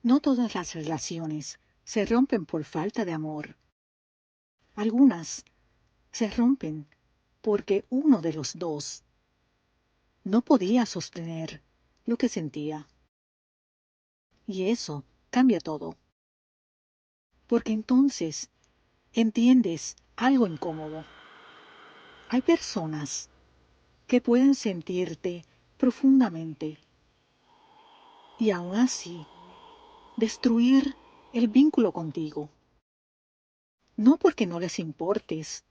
No todas las relaciones se rompen por falta de amor. Algunas se rompen porque uno de los dos no podía sostener lo que sentía. Y eso cambia todo. Porque entonces entiendes algo incómodo. Hay personas que pueden sentirte profundamente y aún así destruir el vínculo contigo. No porque no les importes,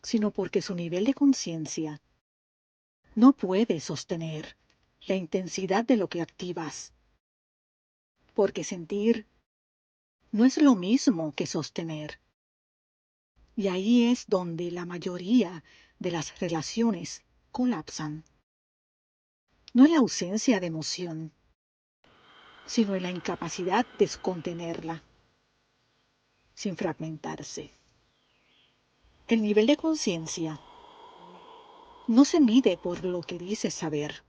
sino porque su nivel de conciencia no puede sostener la intensidad de lo que activas. Porque sentir no es lo mismo que sostener. Y ahí es donde la mayoría de las relaciones colapsan. No en la ausencia de emoción, sino en la incapacidad de contenerla, sin fragmentarse. El nivel de conciencia no se mide por lo que dices saber,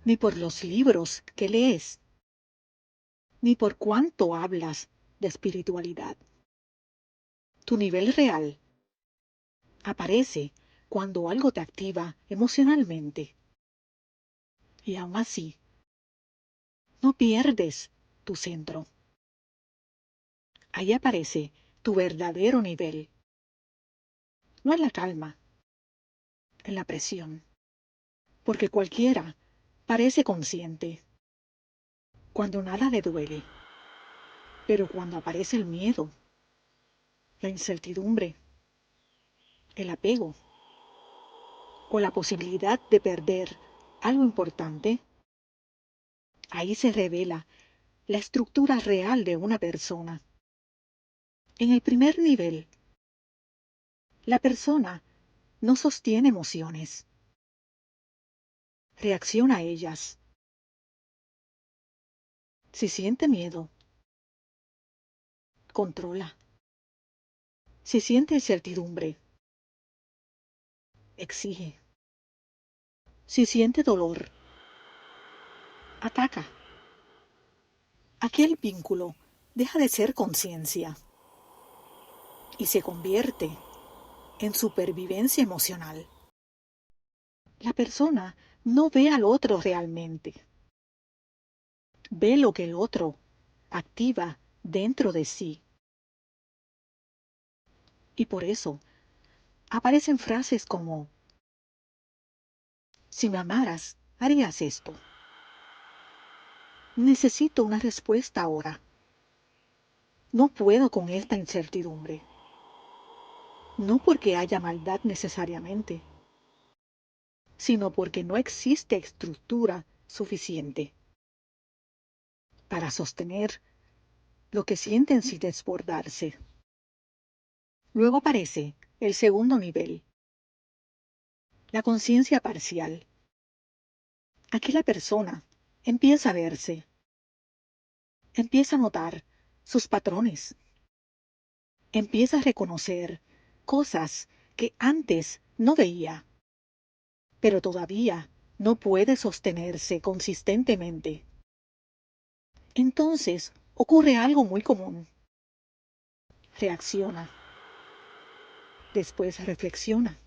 ni por los libros que lees, ni por cuánto hablas de espiritualidad. Tu nivel real aparece cuando algo te activa emocionalmente. Y aún así, no pierdes tu centro. Ahí aparece tu verdadero nivel. No en la calma, en la presión. Porque cualquiera parece consciente cuando nada le duele. Pero cuando aparece el miedo, la incertidumbre, el apego o la posibilidad de perder algo importante, ahí se revela la estructura real de una persona. En el primer nivel, la persona no sostiene emociones, reacciona a ellas. Si siente miedo, controla. Si siente incertidumbre, exige. Si siente dolor, ataca. Aquel vínculo deja de ser conciencia y se convierte en supervivencia emocional. La persona no ve al otro realmente, ve lo que el otro activa dentro de sí. Y por eso aparecen frases como, si me amaras, harías esto. Necesito una respuesta ahora. No puedo con esta incertidumbre. No porque haya maldad necesariamente, sino porque no existe estructura suficiente para sostener lo que sienten sin desbordarse. Luego aparece el segundo nivel, la conciencia parcial. Aquí la persona empieza a verse, empieza a notar sus patrones, empieza a reconocer cosas que antes no veía, pero todavía no puede sostenerse consistentemente. Entonces ocurre algo muy común. Reacciona, después reflexiona,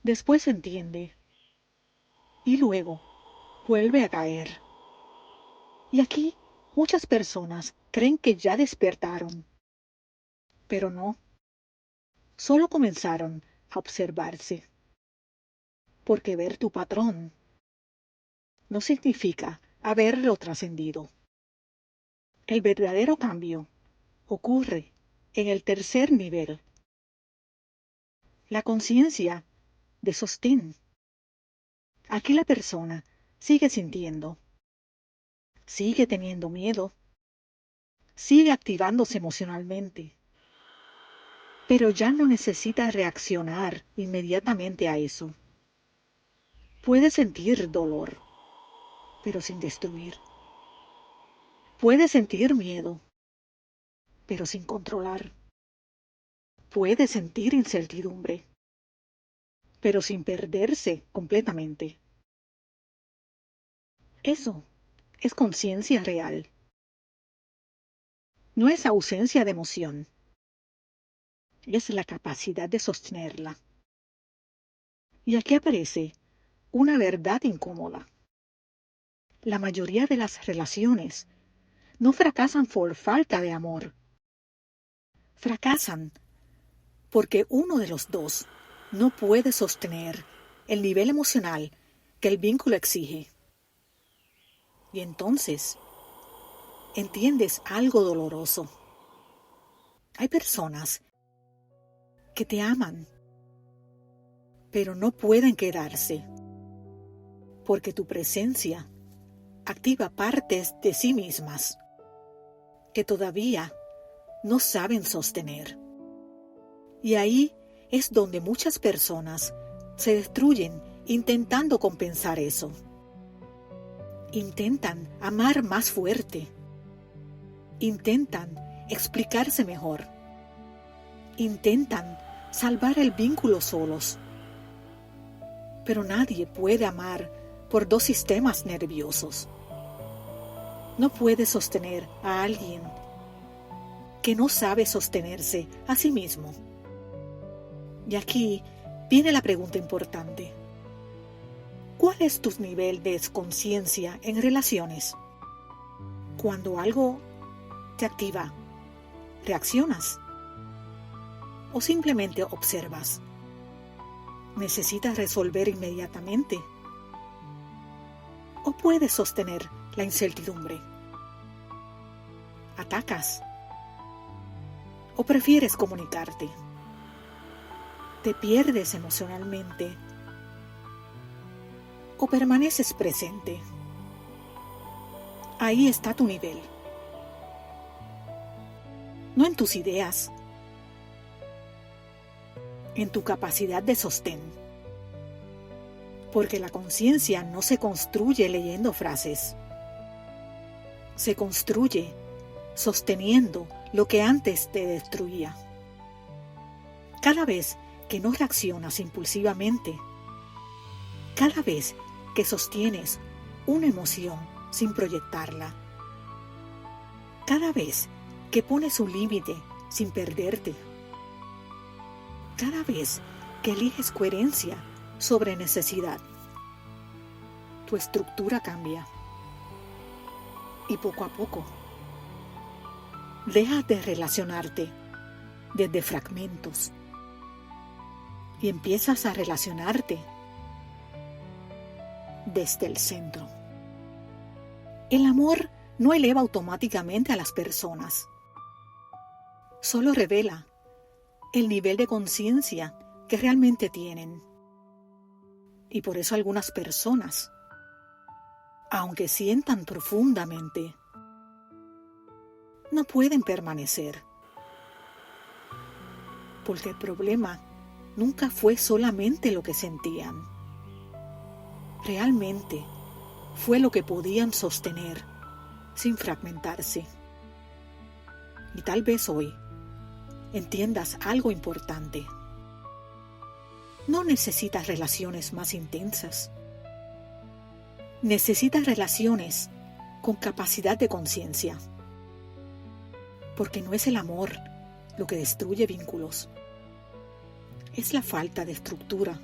después entiende y luego vuelve a caer. Y aquí muchas personas creen que ya despertaron, pero no, solo comenzaron a observarse, porque ver tu patrón no significa haberlo trascendido. El verdadero cambio ocurre en el tercer nivel, la conciencia de sostén. Aquí la persona sigue sintiendo, sigue teniendo miedo, sigue activándose emocionalmente, pero ya no necesita reaccionar inmediatamente a eso. Puede sentir dolor, pero sin destruir. Puede sentir miedo, pero sin controlar. Puede sentir incertidumbre, pero sin perderse completamente. Eso es conciencia real. No es ausencia de emoción, es la capacidad de sostenerla. Y aquí aparece una verdad incómoda. La mayoría de las relaciones no fracasan por falta de amor. Fracasan porque uno de los dos no puede sostener el nivel emocional que el vínculo exige. Y entonces entiendes algo doloroso. Hay personas que te aman, pero no pueden quedarse, porque tu presencia activa partes de sí mismas que todavía no saben sostener. Y ahí es donde muchas personas se destruyen intentando compensar eso. Intentan amar más fuerte. Intentan explicarse mejor. Intentan salvar el vínculo solos. Pero nadie puede amar por dos sistemas nerviosos. No puede sostener a alguien que no sabe sostenerse a sí mismo. Y aquí viene la pregunta importante. ¿Cuál es tu nivel de conciencia en relaciones? Cuando algo te activa, ¿reaccionas? ¿O simplemente observas? ¿Necesitas resolver inmediatamente? ¿O puedes sostener la incertidumbre? ¿Atacas? ¿O prefieres comunicarte? ¿Te pierdes emocionalmente? ¿O permaneces presente? Ahí está tu nivel. No en tus ideas, en tu capacidad de sostén. Porque la conciencia no se construye leyendo frases. Se construye sosteniendo lo que antes te destruía. Cada vez que no reaccionas impulsivamente, cada vez que sostienes una emoción sin proyectarla, cada vez que pones un límite sin perderte, cada vez que eliges coherencia sobre necesidad, tu estructura cambia. Y poco a poco, dejas de relacionarte desde fragmentos y empiezas a relacionarte desde el centro. El amor no eleva automáticamente a las personas, solo revela el nivel de conciencia que realmente tienen. Y por eso algunas personas, aunque sientan profundamente, no pueden permanecer. Porque el problema nunca fue solamente lo que sentían. Realmente fue lo que podían sostener sin fragmentarse. Y tal vez hoy entiendas algo importante. No necesitas relaciones más intensas. Necesitas relaciones con capacidad de conciencia. Porque no es el amor lo que destruye vínculos. Es la falta de estructura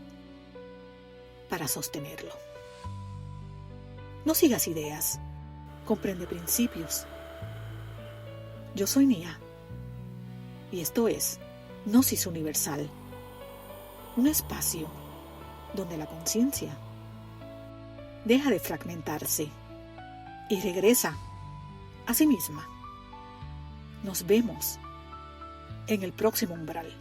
para sostenerlo. No sigas ideas, comprende principios. Yo soy Nia y esto es Gnosis Universal, un espacio donde la conciencia deja de fragmentarse y regresa a sí misma. Nos vemos en el próximo umbral.